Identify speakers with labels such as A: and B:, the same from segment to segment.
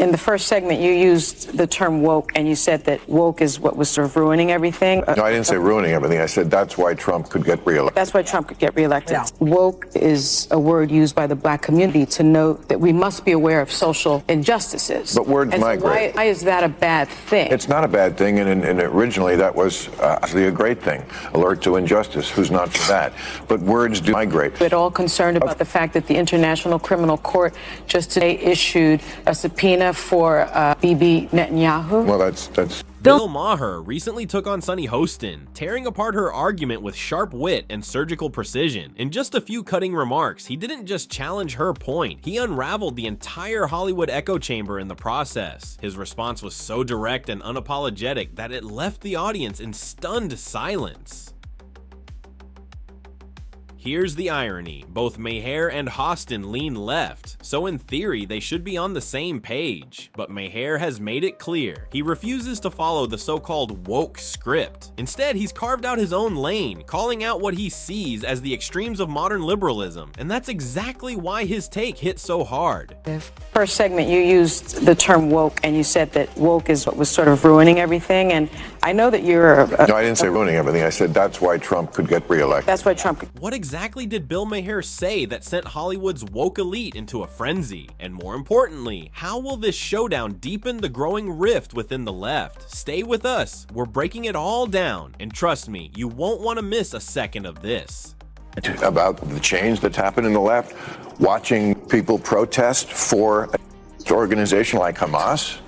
A: In the first segment, you used the term woke, and you said that woke is what was sort of ruining everything.
B: No, I didn't say ruining everything. I said that's why Trump could get reelected.
A: That's why Trump could get reelected.
C: Yeah.
A: Woke is a word used by the black community to note that we must be aware of social injustices.
B: But words migrate.
A: Why is that a bad thing?
B: It's not a bad thing, and originally that was actually a great thing. Alert to injustice. Who's not for that? But words do migrate.
A: At all concerned about the fact that the International Criminal Court just today issued a subpoena for Bibi Netanyahu?
B: Well, that's.
D: Bill Maher recently took on Sunny Hostin, tearing apart her argument with sharp wit and surgical precision. In just a few cutting remarks, he didn't just challenge her point, he unraveled the entire Hollywood echo chamber in the process. His response was so direct and unapologetic that it left the audience in stunned silence. Here's the irony, both Maher and Hostin lean left, so in theory they should be on the same page. But Maher has made it clear, he refuses to follow the so-called woke script. Instead, he's carved out his own lane, calling out what he sees as the extremes of modern liberalism, and that's exactly why his take hit so hard.
A: First segment, you used the term woke, and you said that woke is what was sort of ruining everything, and I know that you're...
B: No, I didn't say ruining everything. I said that's why Trump could get reelected.
A: That's why Trump...
D: What exactly did Bill Maher say that sent Hollywood's woke elite into a frenzy? And more importantly, how will this showdown deepen the growing rift within the left? Stay with us, we're breaking it all down, and trust me, you won't want to miss a second of this.
B: About the change that's happened in the left, watching people protest for an organization like Hamas,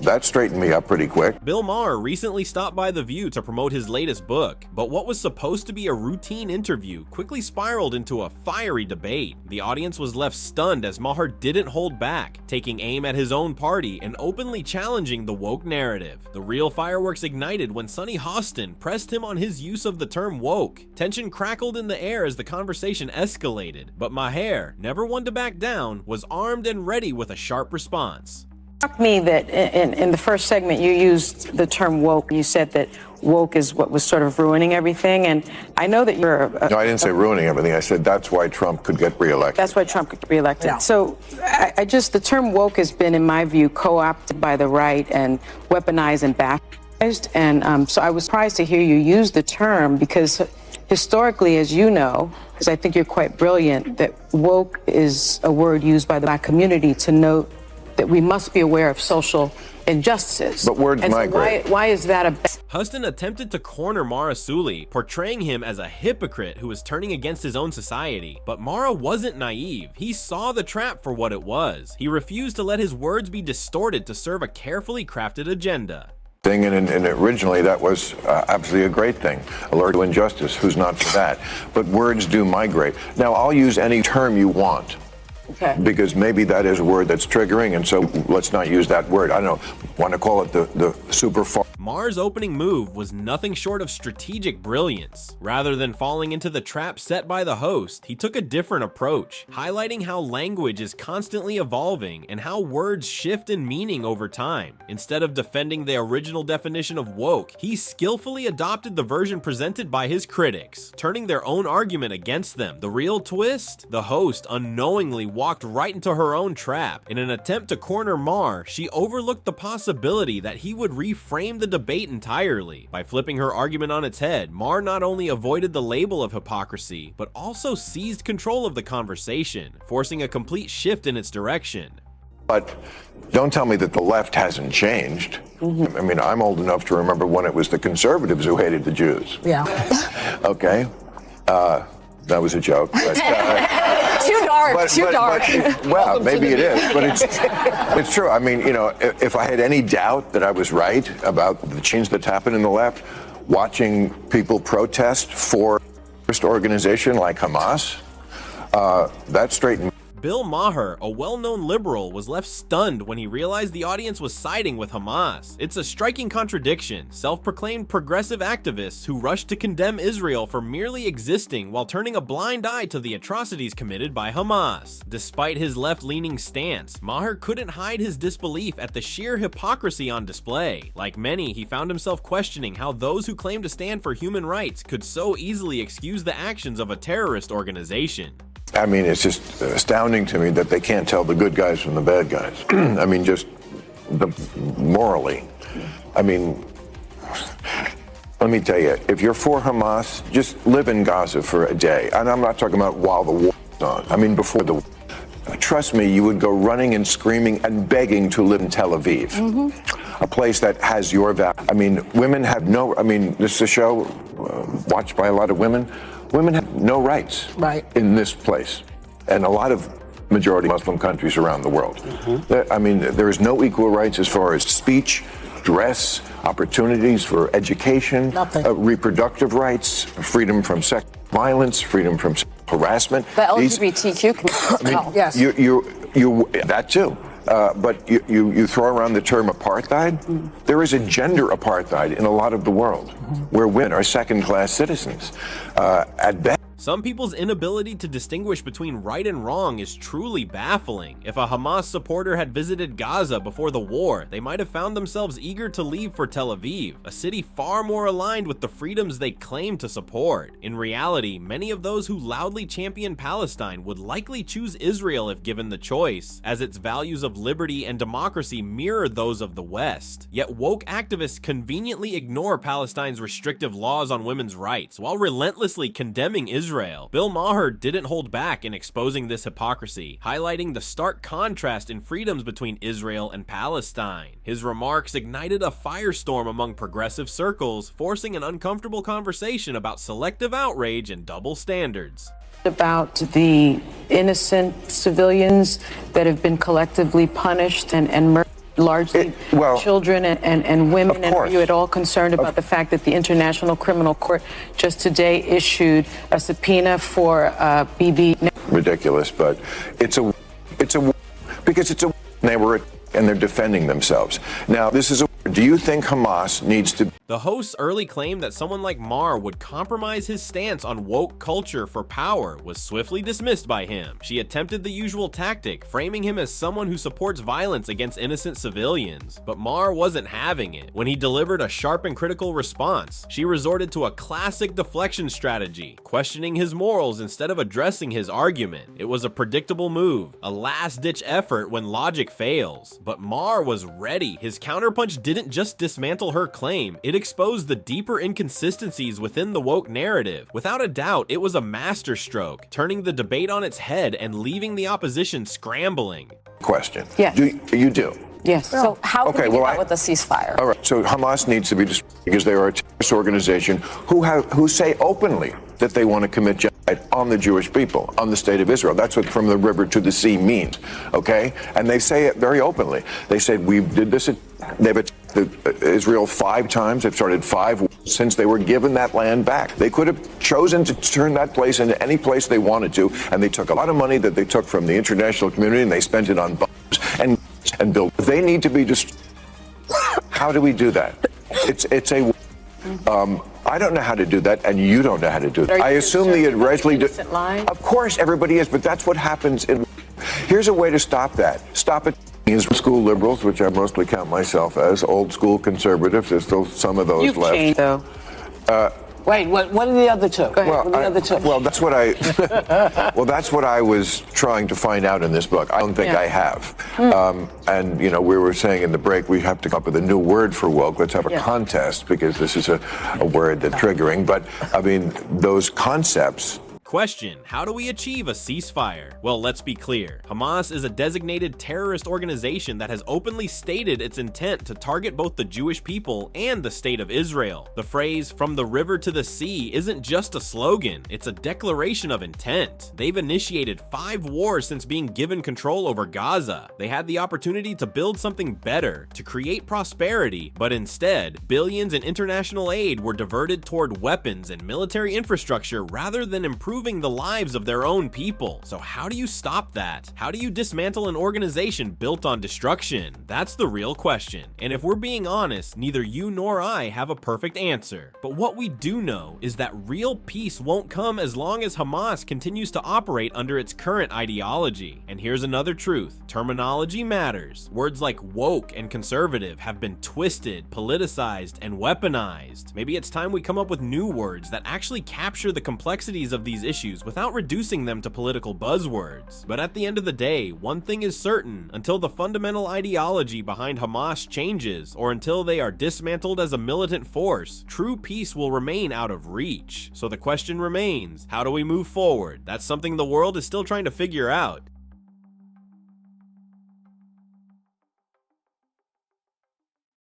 B: that straightened me up pretty quick.
D: Bill Maher recently stopped by The View to promote his latest book, but what was supposed to be a routine interview quickly spiraled into a fiery debate. The audience was left stunned as Maher didn't hold back, taking aim at his own party and openly challenging the woke narrative. The real fireworks ignited when Sunny Hostin pressed him on his use of the term woke. Tension crackled in the air as the conversation escalated, but Maher, never one to back down, was armed and ready with a sharp response.
A: It struck me that in the first segment you used the term woke. You said that woke is what was sort of ruining everything, and I know that you're...
B: No, I didn't say ruining everything. I said that's why Trump could get reelected.
A: That's why Trump could get reelected.
C: Yeah.
A: So the term woke has been, in my view, co-opted by the right and weaponized and bastardized, and so I was surprised to hear you use the term because historically, as you know, because I think you're quite brilliant, that woke is a word used by the black community to note that we must be aware of social injustices.
B: But words migrate.
A: Why is that a...
D: Hostin attempted to corner Mara Sully, portraying him as a hypocrite who was turning against his own society. But Mara wasn't naive. He saw the trap for what it was. He refused to let his words be distorted to serve a carefully crafted agenda.
B: And originally that was absolutely a great thing. Alert to injustice. Who's not for that? But words do migrate. Now, I'll use any term you want.
A: Okay.
B: Because maybe that is a word that's triggering, and so let's not use that word. I don't know, want to call it the super far.
D: Maher's opening move was nothing short of strategic brilliance. Rather than falling into the trap set by the host, he took a different approach, highlighting how language is constantly evolving and how words shift in meaning over time. Instead of defending the original definition of woke, he skillfully adopted the version presented by his critics, turning their own argument against them. The real twist? The host unknowingly walked right into her own trap. In an attempt to corner Maher, she overlooked the possibility that he would reframe the debate entirely. By flipping her argument on its head, Maher not only avoided the label of hypocrisy, but also seized control of the conversation, forcing a complete shift in its direction.
B: But don't tell me that the left hasn't changed. Mm-hmm. I mean, I'm old enough to remember when it was the conservatives who hated the Jews.
C: Yeah.
B: Okay. That was a joke. But,
C: too dark. Too dark.
B: Well, maybe it is, but it's true. I mean, you know, if I had any doubt that I was right about the change that's happened in the left, watching people protest for an organization like Hamas, that straightened.
D: Bill Maher, a well-known liberal, was left stunned when he realized the audience was siding with Hamas. It's a striking contradiction. Self-proclaimed progressive activists who rushed to condemn Israel for merely existing while turning a blind eye to the atrocities committed by Hamas. Despite his left-leaning stance, Maher couldn't hide his disbelief at the sheer hypocrisy on display. Like many, he found himself questioning how those who claim to stand for human rights could so easily excuse the actions of a terrorist organization.
B: I mean, it's just astounding to me that they can't tell the good guys from the bad guys. I mean, just morally. I mean, let me tell you, if you're for Hamas, just live in Gaza for a day. And I'm not talking about while the war's on. I mean, before the war. Trust me, you would go running and screaming and begging to live in Tel Aviv, a place that has your value. I mean, women have no, I mean, this is a show watched by a lot of women. Women have no rights in this place, and a lot of majority Muslim countries around the world. I mean, there is no equal rights as far as speech, dress, opportunities for education, reproductive rights, freedom from sexual violence, freedom from harassment.
C: The LGBTQ community.
B: I mean, yes. You that too. But you throw around the term apartheid. There is a gender apartheid in a lot of the world, where women are second-class citizens at best.
D: Some people's inability to distinguish between right and wrong is truly baffling. If a Hamas supporter had visited Gaza before the war, they might have found themselves eager to leave for Tel Aviv, a city far more aligned with the freedoms they claim to support. In reality, many of those who loudly champion Palestine would likely choose Israel if given the choice, as its values of liberty and democracy mirror those of the West. Yet woke activists conveniently ignore Palestine's restrictive laws on women's rights, while relentlessly condemning Israel. Bill Maher didn't hold back in exposing this hypocrisy, highlighting the stark contrast in freedoms between Israel and Palestine. His remarks ignited a firestorm among progressive circles, forcing an uncomfortable conversation about selective outrage and double standards.
A: About the innocent civilians that have been collectively punished and murdered. Largely children and women, and are you at all concerned about the fact that the International Criminal Court just today issued a subpoena for Bibi?
B: Ridiculous, but it's a because it's a and they're defending themselves. Now, this is do you think Hamas needs to?
D: The host's early claim that someone like Maher would compromise his stance on woke culture for power was swiftly dismissed by him. She attempted the usual tactic, framing him as someone who supports violence against innocent civilians. But Maher wasn't having it. When he delivered a sharp and critical response, she resorted to a classic deflection strategy, questioning his morals instead of addressing his argument. It was a predictable move, a last-ditch effort when logic fails. But Maher was ready. His counterpunch didn't just dismantle her claim, it exposed the deeper inconsistencies within the woke narrative. Without a doubt, it was a masterstroke, turning the debate on its head and leaving the opposition scrambling.
B: Question.
A: Yeah.
B: You do?
A: Yes.
C: So how can we get that with a ceasefire?
B: All right. So Hamas needs to be destroyed because they are a terrorist organization who say openly that they want to commit genocide on the Jewish people, on the state of Israel. That's what from the river to the sea means, okay? And they say it very openly. They said, we did this, they've attacked Israel 5 times. They've started 5 since they were given that land back. They could have chosen to turn that place into any place they wanted to, and they took a lot of money that they took from the international community and they spent it on bombs and built. They need to be destroyed. How do we do that? It's a I don't know how to do that, and you don't know how to do that. I assume the Israeli of course, everybody is, but that's what happens. Here's a way to stop that. Stop it. School liberals, which I mostly count myself as, old school conservatives. There's still some of those left.
A: Changed, though.
E: Wait, what are the other two? Go ahead.
B: Well, that's what I was trying to find out in this book. I don't think I have. And we were saying in the break we have to come up with a new word for woke. Let's have a contest because this is a word that's triggering. But I mean, those concepts.
D: Question: how do we achieve a ceasefire? Well, let's be clear. Hamas is a designated terrorist organization that has openly stated its intent to target both the Jewish people and the state of Israel. The phrase, from the river to the sea, isn't just a slogan, it's a declaration of intent. They've initiated 5 wars since being given control over Gaza. They had the opportunity to build something better, to create prosperity, but instead, billions in international aid were diverted toward weapons and military infrastructure rather than improving the lives of their own people. So how do you stop that? How do you dismantle an organization built on destruction? That's the real question. And if we're being honest, neither you nor I have a perfect answer. But what we do know is that real peace won't come as long as Hamas continues to operate under its current ideology. And here's another truth. Terminology matters. Words like woke and conservative have been twisted, politicized, and weaponized. Maybe it's time we come up with new words that actually capture the complexities of these issues issues without reducing them to political buzzwords. But at the end of the day, one thing is certain: until the fundamental ideology behind Hamas changes, or until they are dismantled as a militant force, true peace will remain out of reach. So the question remains, how do we move forward? That's something the world is still trying to figure out.